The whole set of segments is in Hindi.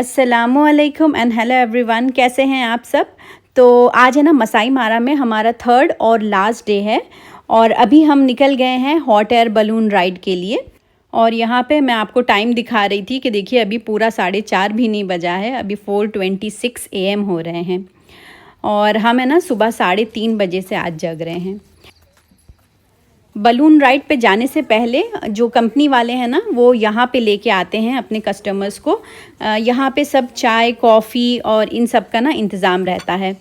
अस्सलामुअलैकुम एंड हेलो एवरीवन, कैसे हैं आप सब। तो आज है ना मसाई मारा में हमारा थर्ड और लास्ट डे है और अभी हम निकल गए हैं हॉट एयर बलून राइड के लिए। और यहाँ पे मैं आपको टाइम दिखा रही थी कि देखिए अभी पूरा 4:30 भी नहीं बजा है, अभी 4:26 AM हो रहे हैं और हम है ना सुबह 3:30 बजे से आज जग रहे हैं। बलून राइड पे जाने से पहले जो कंपनी वाले हैं ना वो यहाँ पे लेके आते हैं अपने कस्टमर्स को। यहाँ पे सब चाय कॉफ़ी और इन सब का ना इंतज़ाम रहता है।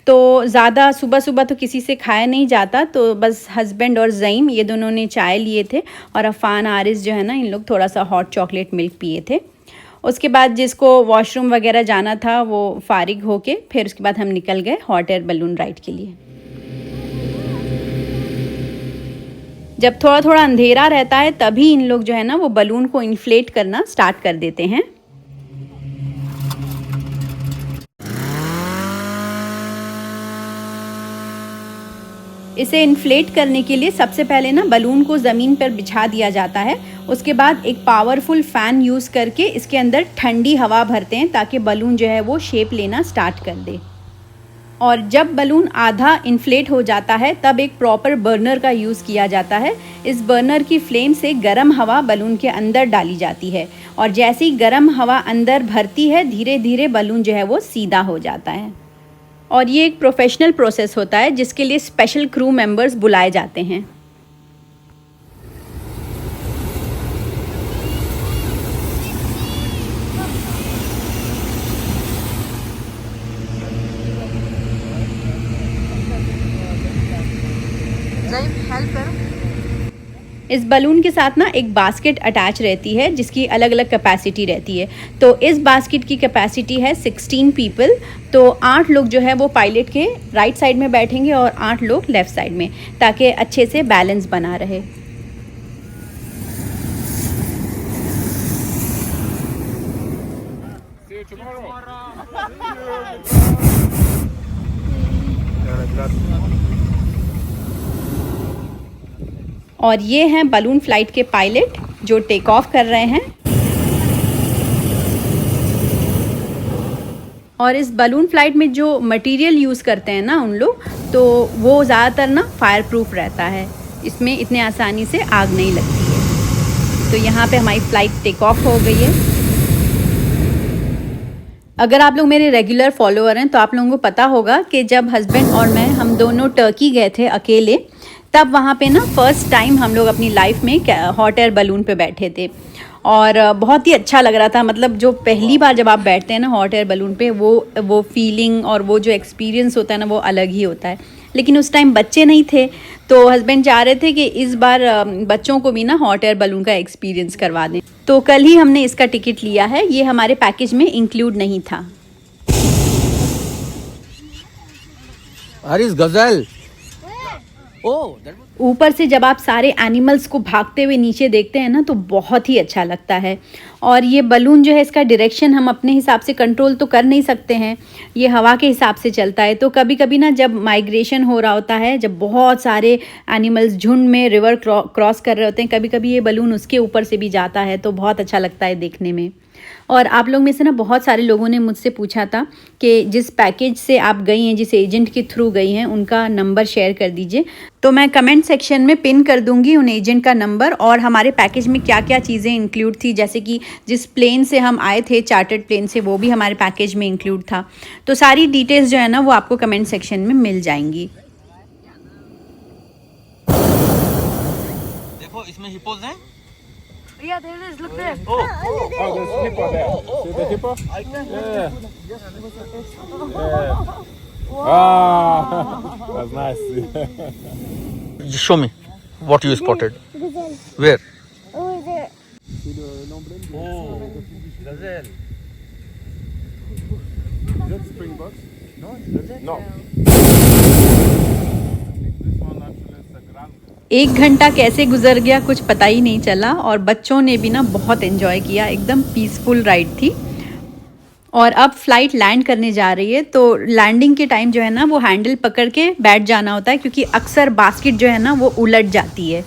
तो ज़्यादा सुबह सुबह तो किसी से खाया नहीं जाता, तो बस हस्बैंड और ज़ईम ये दोनों ने चाय लिए थे और अफ़ान आरिस जो है ना इन लोग थोड़ा सा हॉट चॉकलेट मिल्क पिए थे। उसके बाद जिसको वॉशरूम वगैरह जाना था वो फारिग होके फिर उसके बाद हम निकल गए हॉट एयर बलून राइड के लिए। जब थोड़ा थोड़ा अंधेरा रहता है तभी इन लोग जो है ना वो बलून को इन्फ्लेट करना स्टार्ट कर देते हैं। इसे इन्फ्लेट करने के लिए सबसे पहले ना बलून को ज़मीन पर बिछा दिया जाता है। उसके बाद एक पावरफुल फ़ैन यूज़ करके इसके अंदर ठंडी हवा भरते हैं ताकि बलून जो है वो शेप लेना स्टार्ट कर दे। और जब बलून आधा इन्फ्लेट हो जाता है तब एक प्रॉपर बर्नर का यूज़ किया जाता है। इस बर्नर की फ्लेम से गर्म हवा बलून के अंदर डाली जाती है और जैसे ही गर्म हवा अंदर भरती है धीरे धीरे बलून जो है वो सीधा हो जाता है। और ये एक प्रोफेशनल प्रोसेस होता है जिसके लिए स्पेशल क्रू मेंबर्स बुलाए जाते हैं। इस बलून के साथ ना एक बास्केट अटैच रहती है जिसकी अलग अलग कैपेसिटी रहती है। तो इस बास्केट की कैपेसिटी है 16 पीपल। तो 8 लोग जो है वो पायलट के राइट साइड में बैठेंगे और 8 लोग लेफ़्ट साइड में, ताकि अच्छे से बैलेंस बना रहे। और ये हैं बलून फ्लाइट के पायलट जो टेक ऑफ कर रहे हैं। और इस बलून फ्लाइट में जो मटेरियल यूज़ करते हैं ना उन लोग, तो वो ज़्यादातर ना फायर प्रूफ रहता है, इसमें इतने आसानी से आग नहीं लगती है। तो यहाँ पे हमारी फ़्लाइट टेक ऑफ हो गई है। अगर आप लोग मेरे रेगुलर फॉलोअर हैं तो आप लोगों को पता होगा कि जब हस्बैंड और मैं हम दोनों टर्की गए थे अकेले, तब वहाँ पे ना फ़र्स्ट टाइम हम लोग अपनी लाइफ में हॉट एयर बलून पे बैठे थे और बहुत ही अच्छा लग रहा था। मतलब जो पहली बार जब आप बैठते हैं ना हॉट एयर बलून पे वो फीलिंग और वो जो एक्सपीरियंस होता है ना वो अलग ही होता है। लेकिन उस टाइम बच्चे नहीं थे तो हस्बैंड चाह रहे थे कि इस बार बच्चों को भी ना हॉट एयर बलून का एक्सपीरियंस करवा दें। तो कल ही हमने इसका टिकट लिया है, ये हमारे पैकेज में इंक्लूड नहीं था। Haris गजल। ऊपर से जब आप सारे एनिमल्स को भागते हुए नीचे देखते हैं ना तो बहुत ही अच्छा लगता है। और ये बलून जो है इसका डायरेक्शन हम अपने हिसाब से कंट्रोल तो कर नहीं सकते हैं, ये हवा के हिसाब से चलता है। तो कभी कभी ना जब माइग्रेशन हो रहा होता है, जब बहुत सारे एनिमल्स झुंड में रिवर क्रॉस कर रहे होते हैं, कभी कभी ये बलून उसके ऊपर से भी जाता है, तो बहुत अच्छा लगता है देखने में। और आप लोग में से ना बहुत सारे लोगों ने मुझसे पूछा था कि जिस पैकेज से आप गई हैं, जिस एजेंट के थ्रू गई हैं, उनका नंबर शेयर कर दीजिए। तो मैं कमेंट सेक्शन में पिन कर दूंगी उन एजेंट का नंबर और हमारे पैकेज में क्या क्या चीज़ें इंक्लूड थी। जैसे कि जिस प्लेन से हम आए थे, चार्टर्ड प्लेन से, वो भी हमारे पैकेज में इंक्लूड था। तो सारी डिटेल्स जो है ना वो आपको कमेंट सेक्शन में मिल जाएंगी। देखो इसमें हिप्पोज हैं। Yeah, there it is. Look there. there's hippo there. See the hippo? Yeah. That's nice. Show me what you spotted. Where? Over there. Oh, gazelle. Is that springboks? No, gazelle. No. एक घंटा कैसे गुजर गया कुछ पता ही नहीं चला और बच्चों ने भी ना बहुत एंजॉय किया, एकदम पीसफुल राइड थी। और अब फ्लाइट लैंड करने जा रही है, तो लैंडिंग के टाइम जो है ना वो हैंडल पकड़ के बैठ जाना होता है क्योंकि अक्सर बास्केट जो है ना वो उलट जाती है।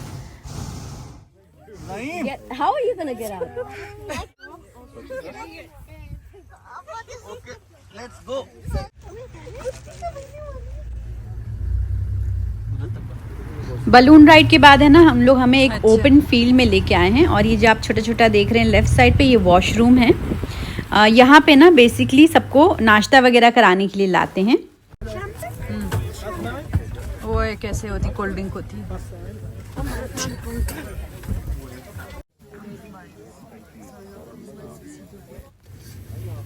How are you gonna get out? Let's go. Balloon ride के बाद है ना हम लोग हमें एक ओपन फील्ड में लेके आए हैं और ये जो आप छोटा छोटा देख रहे हैं लेफ्ट साइड पे ये वॉशरूम है। यहाँ पे ना बेसिकली सबको नाश्ता वगैरह कराने के लिए लाते हैं। वो कैसे होती कोल्ड ड्रिंक होती है।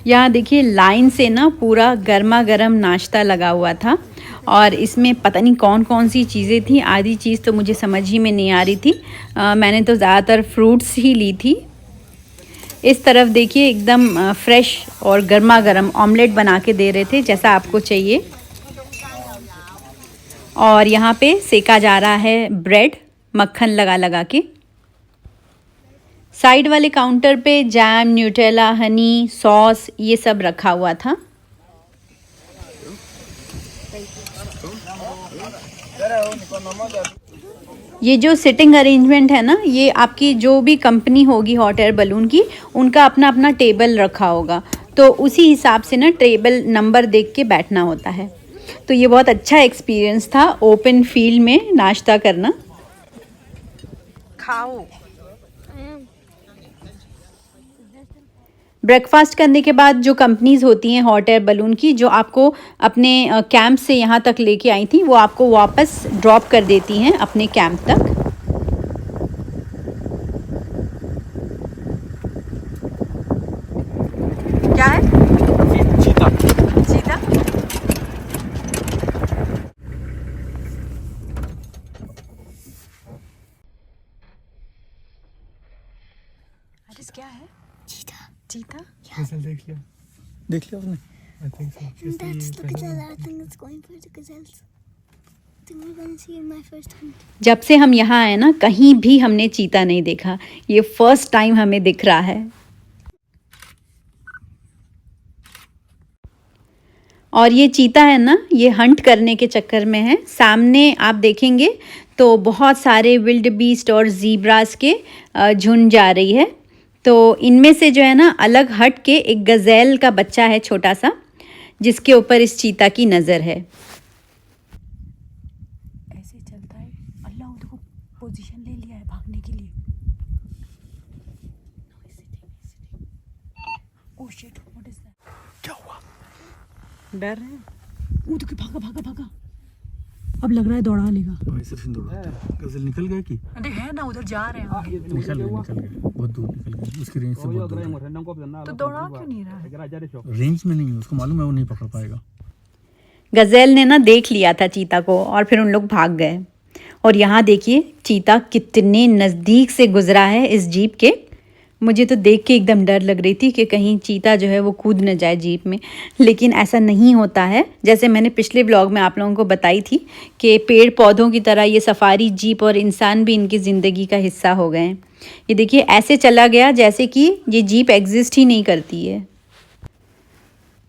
यहाँ देखिए लाइन से ना पूरा गर्मा गर्म नाश्ता लगा हुआ था और इसमें पता नहीं कौन कौन सी चीज़ें थी, आधी चीज़ तो मुझे समझ ही में नहीं आ रही थी। मैंने तो ज़्यादातर फ्रूट्स ही ली थी। इस तरफ देखिए एकदम फ्रेश और गर्मा गर्म ऑमलेट बना के दे रहे थे जैसा आपको चाहिए। और यहाँ पे सेका जा रहा है ब्रेड मक्खन लगा लगा के। साइड वाले काउंटर पे जैम, न्यूटेला, हनी, सॉस ये सब रखा हुआ था। ये जो सिटिंग अरेंजमेंट है ना, ये आपकी जो भी कंपनी होगी हॉट एयर बलून की, उनका अपना अपना टेबल रखा होगा, तो उसी हिसाब से ना टेबल नंबर देख के बैठना होता है। तो ये बहुत अच्छा एक्सपीरियंस था ओपन फील्ड में नाश्ता करना। खाओ। ब्रेकफास्ट करने के बाद जो कंपनीज़ होती हैं हॉट एयर बलून की, जो आपको अपने कैंप से यहाँ तक लेके आई थी, वो आपको वापस ड्रॉप कर देती हैं अपने कैंप तक। क्या है? चीता। चीता? अरे क्या है? चीता? गजल देख लिया? देख लिया आपने? I think so. That's the gazelle. I think it's going for the gazelles. I think we're going to see in my first hunt. जब से हम यहाँ आए ना, कहीं भी हमने चीता नहीं देखा। ये फर्स्ट टाइम हमें दिख रहा है। और ये चीता है ना, ये हंट करने के चक्कर में है। सामने आप देखेंगे तो बहुत सारे विल्ड बीस्ट और ज़ीब्रास के झुंड जा रही है। तो इनमें से जो है ना, अलग हट के एक गज़ेल का बच्चा है छोटा सा, जिसके ऊपर इस चीता की नज़र है। ऐसे चलता है। अल्लाह देखो पोजीशन ले लिया है भागने के लिए। Oh shit, what is that? क्या हुआ? डर है। वो देखो भागा भागा भागा। अब लग रहा है दौड़ा लेगा। गजल निकल गया कि? अरे है ना, उधर जा रहे हैं। निकल गया, बहुत दूर निकल गया। उसकी रेंज से बहुत दूर है। तो दौड़ा क्यों नहीं रहा है? रेंज में नहीं है, उसको मालूम है वो नहीं पकड़ पाएगा। गज़ेल ने ना देख लिया था चीता को और फिर उन लोग भाग गए। और यहाँ देखिए चीता कितने नज़दीक से गुजरा है इस जीप के। मुझे तो देख के एकदम डर लग रही थी कि कहीं चीता जो है वो कूद न जाए जीप में, लेकिन ऐसा नहीं होता है। जैसे मैंने पिछले व्लॉग में आप लोगों को बताई थी कि पेड़ पौधों की तरह ये सफारी जीप और इंसान भी इनकी ज़िंदगी का हिस्सा हो गए हैं। ये देखिए ऐसे चला गया जैसे कि ये जीप एग्जिस्ट ही नहीं करती है।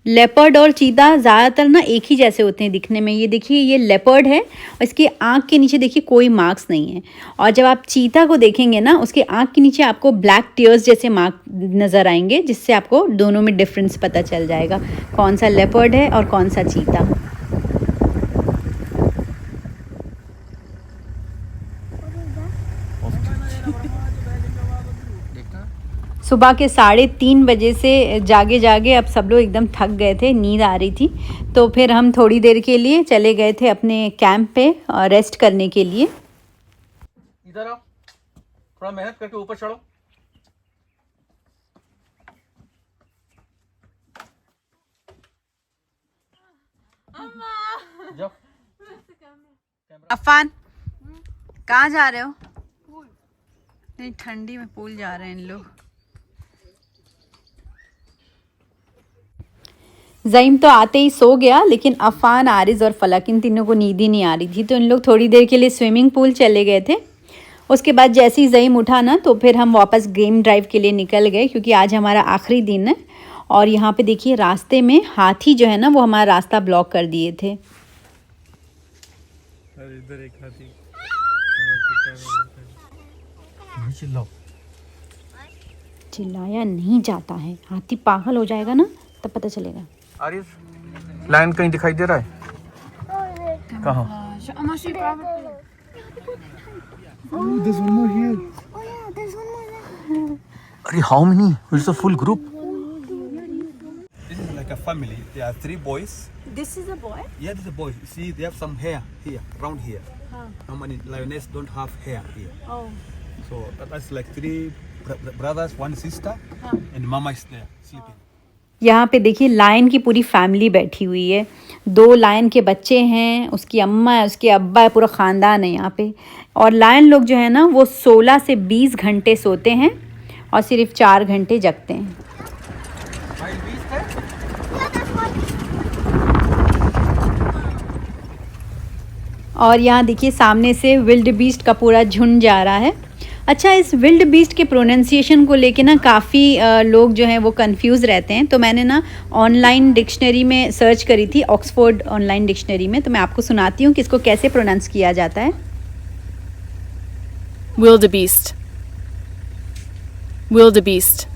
लेपर्ड और चीता ज़्यादातर ना एक ही जैसे होते हैं दिखने में। ये देखिए ये लेपर्ड है और इसके आँख के नीचे देखिए कोई मार्क्स नहीं है। और जब आप चीता को देखेंगे ना, उसके आँख के नीचे आपको ब्लैक टीयर्स जैसे मार्क नज़र आएंगे, जिससे आपको दोनों में डिफरेंस पता चल जाएगा कौन सा लेपर्ड है और कौन सा चीता। सुबह के 3:30 बजे से जागे जागे अब सब लोग एकदम थक गए थे, नींद आ रही थी। तो फिर हम थोड़ी देर के लिए चले गए थे अपने कैंप पे रेस्ट करने के लिए। इधर आओ, थोड़ा मेहनत करके ऊपर चढ़ो। जाओ। अफान कहाँ जा रहे हो? नहीं, ठंडी में पूल जा रहे हैं इन लोग। ज़ईम तो आते ही सो गया, लेकिन अफान, आरिज़ और फलक इन तीनों को नींद ही नहीं आ रही थी, तो इन लोग थोड़ी देर के लिए स्विमिंग पूल चले गए थे। उसके बाद जैसे ही ज़ईम उठा ना, तो फिर हम वापस गेम ड्राइव के लिए निकल गए, क्योंकि आज हमारा आखिरी दिन है। और यहाँ पे देखिए रास्ते में हाथी जो है ना, वो हमारा रास्ता ब्लॉक कर दिए थे। इधर एक हाथी। चिल्लाओ। चिल्लाया नहीं जाता है, हाथी पागल हो जाएगा ना, तब पता चलेगा। आरिस लायन कहीं दिखाई दे रहा है? कहाँ? Oh, there's one more here. Oh yeah, there's one more there. अरे how many? It's a full group. This is like a family. There are 3 boys. This is a boy. Yeah, this is a boy. You see, they have some hair here, around here. Normally, lioness don't have hair here. Oh. So that's like 3 brothers, 1 sister, and mama is there sleeping. यहाँ पे देखिए लायन की पूरी फैमिली बैठी हुई है. 2 लायन के बच्चे हैं, उसकी अम्मा है, उसके अब्बा है, पूरा ख़ानदान है यहाँ पे. और लायन लोग जो है ना वो 16 से 20 घंटे सोते हैं और सिर्फ 4 घंटे जगते हैं. और यहाँ देखिए सामने से विल्ड बीस्ट का पूरा झुंड जा रहा है. अच्छा, इस विल्ड बीस्ट के प्रोनाउंसिएशन को लेके ना काफ़ी लोग जो हैं वो कंफ्यूज रहते हैं. तो मैंने ना ऑनलाइन डिक्शनरी में सर्च करी थी, ऑक्सफोर्ड ऑनलाइन डिक्शनरी में. तो मैं आपको सुनाती हूँ कि इसको कैसे प्रोनाउंस किया जाता है. Wildebeest. Wildebeest.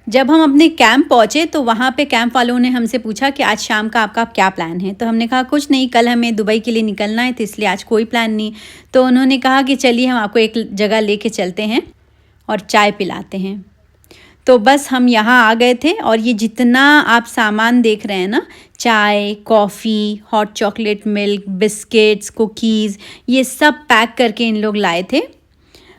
जब हम अपने कैंप पहुँचे तो वहाँ पे कैंप वालों ने हमसे पूछा कि आज शाम का आपका क्या प्लान है. तो हमने कहा कुछ नहीं, कल हमें दुबई के लिए निकलना है तो इसलिए आज कोई प्लान नहीं. तो उन्होंने कहा कि चलिए हम आपको एक जगह लेके चलते हैं और चाय पिलाते हैं. तो बस हम यहाँ आ गए थे और ये जितना आप सामान देख रहे हैं ना, चाय, coffee, hot chocolate milk, biscuits, cookies, ये सब पैक करके इन लोग लाए थे.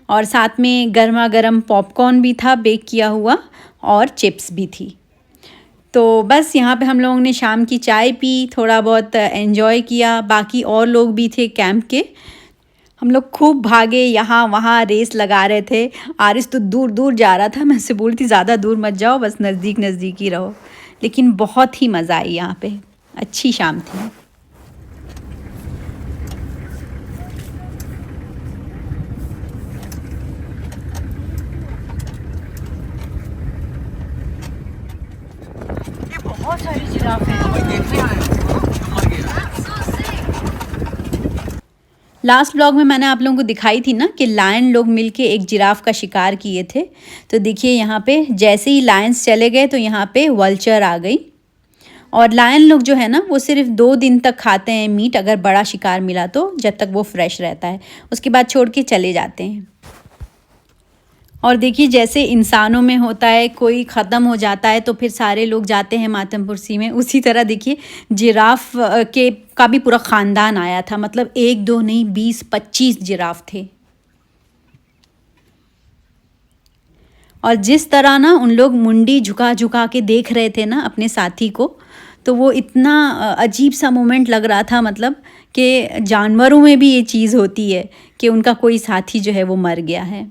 और साथ में गर्मा गर्म पॉपकॉर्न भी था बेक किया हुआ और चिप्स भी थी. तो बस यहाँ पे हम लोगों ने शाम की चाय पी, थोड़ा बहुत एंजॉय किया. बाकी और लोग भी थे कैंप के. हम लोग खूब भागे, यहाँ वहाँ रेस लगा रहे थे. आरिस तो दूर दूर जा रहा था. मैं उससे बोलती ज़्यादा दूर मत जाओ, बस नज़दीक नज़दीक ही रहो. लेकिन बहुत ही मज़ा आई यहाँ पे. अच्छी शाम थी. बहुत सारी जिराफ हैं. लास्ट ब्लॉग में मैंने आप लोगों को दिखाई थी ना कि लायन लोग मिलके एक जिराफ का शिकार किए थे. तो देखिए यहाँ पे जैसे ही लायंस चले गए तो यहाँ पे वल्चर आ गई. और लायन लोग जो है ना वो सिर्फ 2 दिन तक खाते हैं मीट, अगर बड़ा शिकार मिला तो, जब तक वो फ्रेश रहता है. उसके बाद छोड़ के चले जाते हैं. और देखिए जैसे इंसानों में होता है, कोई ख़त्म हो जाता है तो फिर सारे लोग जाते हैं मातमपुरसी में, उसी तरह देखिए जिराफ के का भी पूरा ख़ानदान आया था. मतलब 1-2 नहीं, 20-25 जिराफ थे. और जिस तरह ना उन लोग मुंडी झुका झुका के देख रहे थे ना अपने साथी को, तो वो इतना अजीब सा मोमेंट लग रहा था. मतलब कि जानवरों में भी ये चीज़ होती है कि उनका कोई साथी जो है वो मर गया है.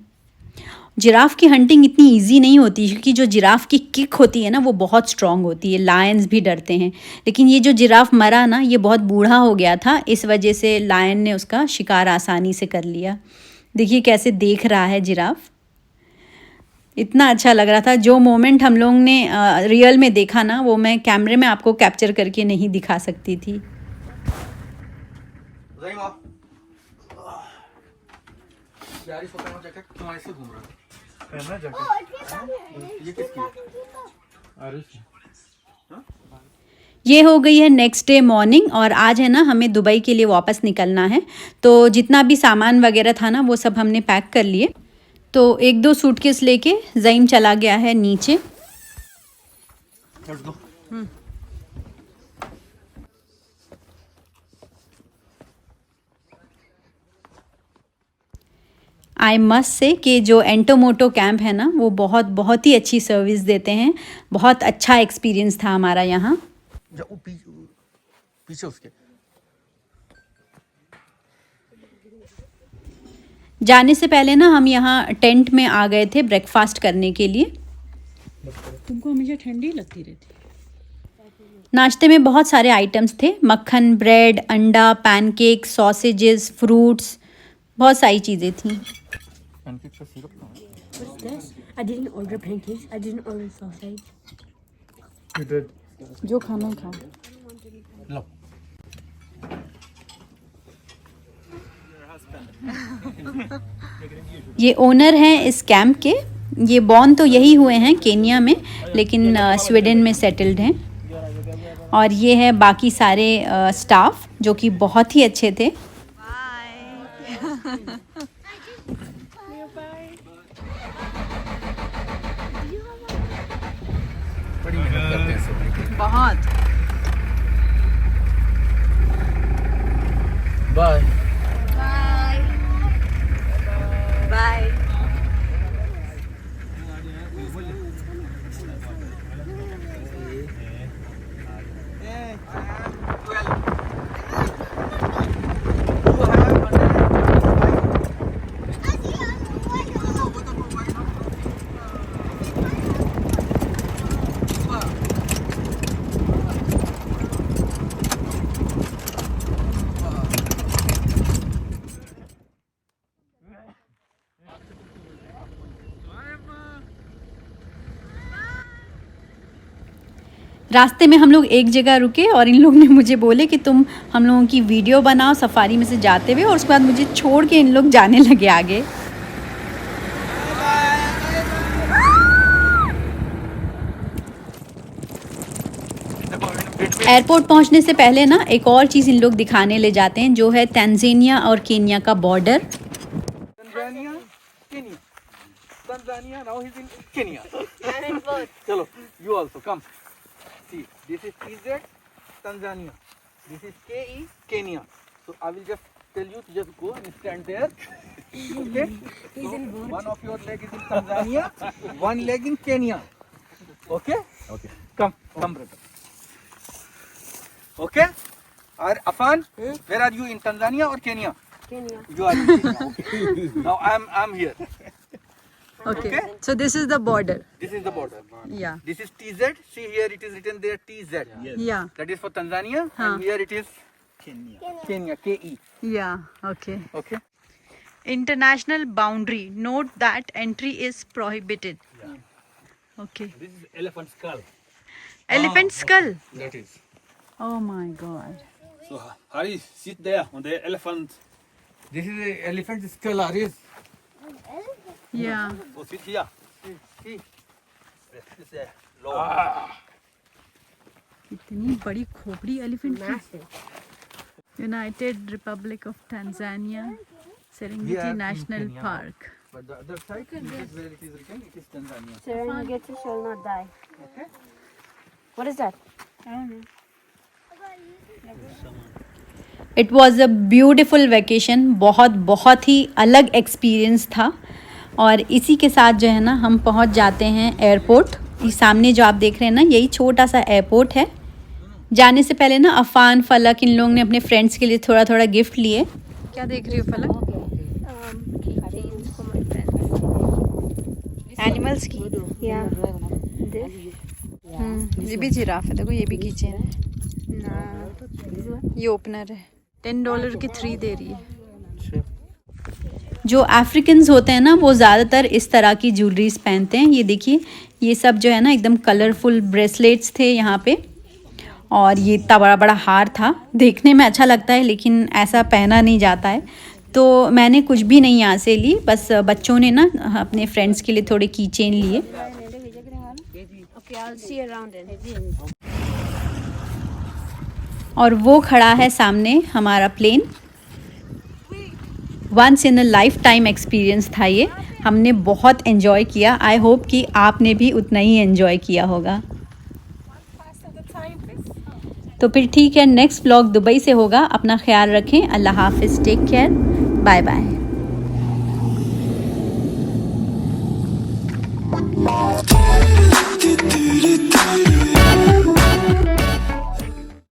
जिराफ की हंटिंग इतनी इजी नहीं होती क्योंकि जो जिराफ की किक होती है ना वो बहुत स्ट्रॉन्ग होती है. लायंस भी डरते हैं. लेकिन ये जो जिराफ मरा ना, ये बहुत बूढ़ा हो गया था, इस वजह से लायन ने उसका शिकार आसानी से कर लिया. देखिए कैसे देख रहा है जिराफ. इतना अच्छा लग रहा था. जो मोमेंट हम लोग ने रियल में देखा ना, वो मैं कैमरे में आपको कैप्चर करके नहीं दिखा सकती थी. आरिस को पहना जैकेट, क्यों ऐसे घूम रहा है? पहनना Oh, जैकेट. ये किसकी है? आरिस. ये हो गई है नेक्स्ट डे मॉर्निंग. और आज है ना हमें दुबई के लिए वापस निकलना है. तो जितना भी सामान वगैरह था ना वो सब हमने पैक कर लिए. तो 1-2 सूटकेस लेके ज़ईम चला गया है नीचे. Let's go. I must say कि जो एंटोमोटो कैंप है ना वो बहुत ही अच्छी सर्विस देते हैं. बहुत अच्छा एक्सपीरियंस था हमारा यहाँ. जाओ पीछे उसके. जाने से पहले ना हम यहाँ टेंट में आ गए थे ब्रेकफास्ट करने के लिए. तुमको हमेशा ठंडी लगती रहती. नाश्ते में बहुत सारे आइटम्स थे. मक्खन, ब्रेड, अंडा, पैनकेक, सॉसेजेस, फ्रूट्स, बहुत सारी चीज़ें थी. पैनकेक का सिरप कहाँ है? What's this? I didn't order pancakes. I didn't order sausage. You did. जो खाना खा. लो. ये ओनर हैं इस कैंप के. ये बॉर्न तो यही हुए हैं केन्या में, लेकिन स्वीडन में सेटल्ड हैं। और ये है बाकी सारे स्टाफ जो कि बहुत ही अच्छे थे। बड़ी मेहनत करते हैं सब। बहुत। Bye bye. रास्ते में हम लोग एक जगह रुके और इन लोग ने मुझे बोले कि तुम हम लोगों की वीडियो बनाओ सफारी में से जाते हुए, और उसके बाद मुझे छोड़ के इन लोग जाने लगे आगे। एयरपोर्ट पहुंचने से पहले ना एक और चीज़ इन लोग दिखाने ले जाते हैं, जो है तंजानिया और केन्या का border. Tanzania, Kenya. Tanzania, now he's in Kenya. Chalo, you also come. See, this is TZ, Tanzania. This is KE, Kenya. So I will just tell you to just go and stand there. Okay? So one of your leg is in Tanzania, one leg in Kenya. Okay? Okay. Come, brother. Okay? Afan, where are you, in Tanzania or Kenya? Kenya. You are in Kenya. Okay. Now I'm here. Okay. So this is the border. This is the border. Yeah. This is TZ. See here, it is written there TZ. Yeah. That is for Tanzania. Huh. And here it is Kenya. KE. Yeah. Okay. Okay. International boundary. Note that entry is prohibited. Okay. This is elephant skull. Elephant skull. That is. Oh my God. So Hari, sit there on the elephant. This is a elephant skull, Aris. Yeah. So sit here. See. This is lower. इतनी बड़ी खोपड़ी एलिफेंट की। United Republic of Tanzania, Serengeti National Park. But the other side, this is where it is written, it is Tanzania. Serengeti shall not die. Okay. What is that? It was a beautiful vacation. बहुत ही अलग एक्सपीरियंस था। और इसी के साथ जो है ना हम पहुंच जाते हैं एयरपोर्ट। ये सामने जो आप देख रहे हैं ना, यही छोटा सा एयरपोर्ट है। जाने से पहले ना अफान, फलक इन लोगों ने अपने फ्रेंड्स के लिए थोड़ा थोड़ा गिफ्ट लिए। क्या देख रही हो फलक? एनिमल्स की। ये भी जिराफ है, देखो ये भी खींचे हैं। ये ओपनर है, $10 की 3 दे रही है। जो अफ्रीकन्स होते हैं ना, वो ज़्यादातर इस तरह की ज्वेलरीज पहनते हैं। ये देखिए, ये सब जो है ना एकदम कलरफुल ब्रेसलेट्स थे यहाँ पे। और ये इतना बड़ा बड़ा हार था, देखने में अच्छा लगता है लेकिन ऐसा पहना नहीं जाता है। तो मैंने कुछ भी नहीं यहाँ से ली, बस बच्चों ने ना अपने फ्रेंड्स के लिए थोड़े की चेन लिए। Okay, I'll see you around then. और वो खड़ा है सामने हमारा plane. Once in a lifetime experience था ये। हमने बहुत एंजॉय किया। आई होप कि आपने भी उतना ही एंजॉय किया होगा। तो फिर ठीक है, नेक्स्ट व्लॉग दुबई से होगा। अपना ख्याल रखें। अल्लाह हाफिज़, टेक केयर, बाय बाय।